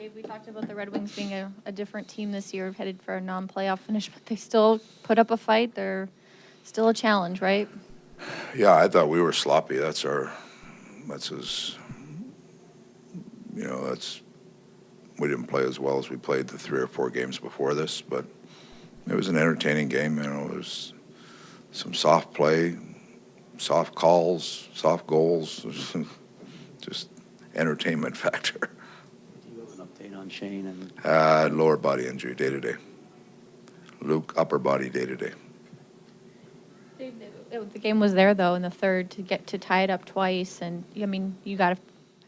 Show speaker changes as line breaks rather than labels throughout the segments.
Dave, we talked about the Red Wings being a different team this year, headed for a non-playoff finish, but they still put up a fight. They're still a challenge, right?
Yeah, I thought we were sloppy. That's as, we didn't play as well as we played the 3 or 4 games before this, but it was an entertaining game. It was some soft play, soft calls, soft goals, just entertainment factor.
Do you have an update on Shane? And
Lower body injury, day to day. Luke, upper body, day to day.
The game was there, though, in the third to get to tie it up twice. And, I mean, you got to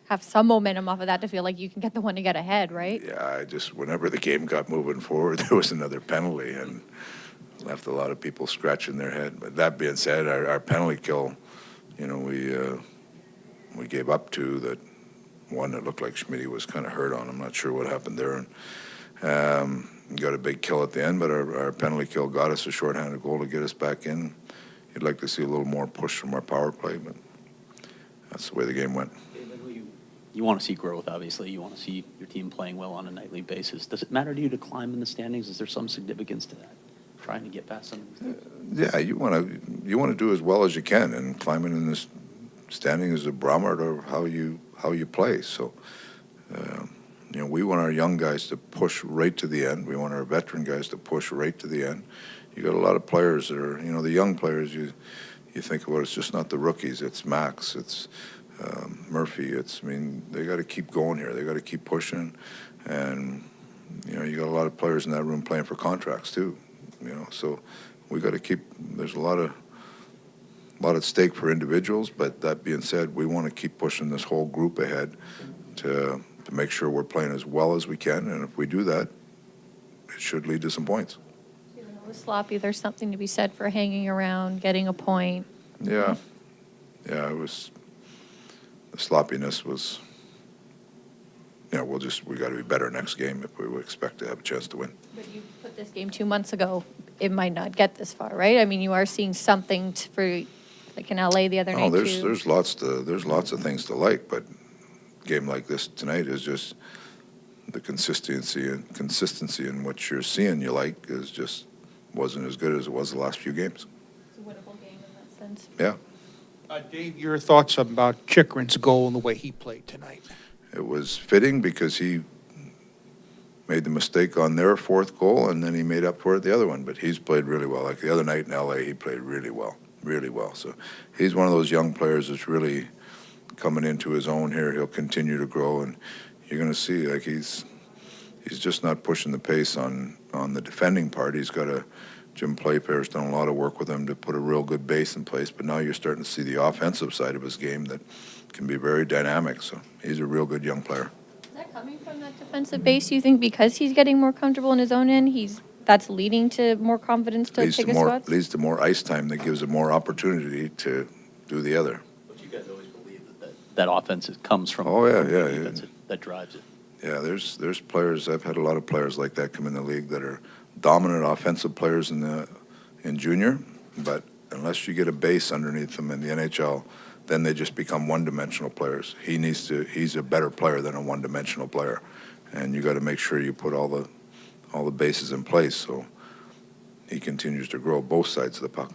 have some momentum off of that to feel like you can get the one to get ahead, right?
Yeah, whenever the game got moving forward, there was another penalty and left a lot of people scratching their head. But that being said, our penalty kill, we gave up 2 that one that looked like Schmidt was kind of hurt on. I'm not sure what happened there. And got a big kill at the end, but our penalty kill got us a shorthanded goal to get us back in. You'd like to see a little more push from our power play, but that's the way the game went.
You want to see growth, obviously. You want to see your team playing well on a nightly basis. Does it matter to you to climb in the standings? Is there some significance to that? Trying to get past some of these things?
Yeah, you want to do as well as you can, and climbing in this standing is a barometer of how you play. So, we want our young guys to push right to the end. We want our veteran guys to push right to the end. You got a lot of players that are, the young players. You think about it's just not the rookies. It's Max. It's Murphy. They got to keep going here. They got to keep pushing, and you got a lot of players in that room playing for contracts too. So we got to keep. There's a lot at stake for individuals, but that being said, we want to keep pushing this whole group ahead to make sure we're playing as well as we can, and if we do that, it should lead to some points.
Even though it was sloppy, there's something to be said for hanging around, getting a point.
Yeah, it was. The sloppiness was. We got to be better next game if we expect to have a chance to win.
But you put this game 2 months ago, it might not get this far, right? I mean, you are seeing something for, like in LA the other night.
There's lots of things to like, but a game like this tonight is just the consistency in what you're seeing. You like is just wasn't as good as it was the last few games.
It's a winnable game in that sense.
Yeah.
Dave, your thoughts about Chychrun's goal and the way he played tonight?
It was fitting because he made the mistake on their 4th goal, and then he made up for it the other one. But he's played really well. Like the other night in L.A., he played really well. So he's one of those young players that's really coming into his own here. He'll continue to grow, and you're going to see like he's just not pushing the pace on the defending part. He's got Jim Playfair's done a lot of work with him to put a real good base in place, but now you're starting to see the offensive side of his game that can be very dynamic. So he's a real good young player.
Is that coming from that defensive base, you think, because he's getting more comfortable in his own end? That's leading to more confidence to take his spots?
Leads to more ice time that gives him more opportunity to do the other.
But you guys always believe that offense comes from that drives it.
Yeah, there's players. I've had a lot of players like that come in the league that are dominant offensive players in junior, but unless you get a base underneath them in the NHL, then they just become one-dimensional players. He's a better player than a one-dimensional player, and you got to make sure you put all the bases in place so he continues to grow both sides of the puck.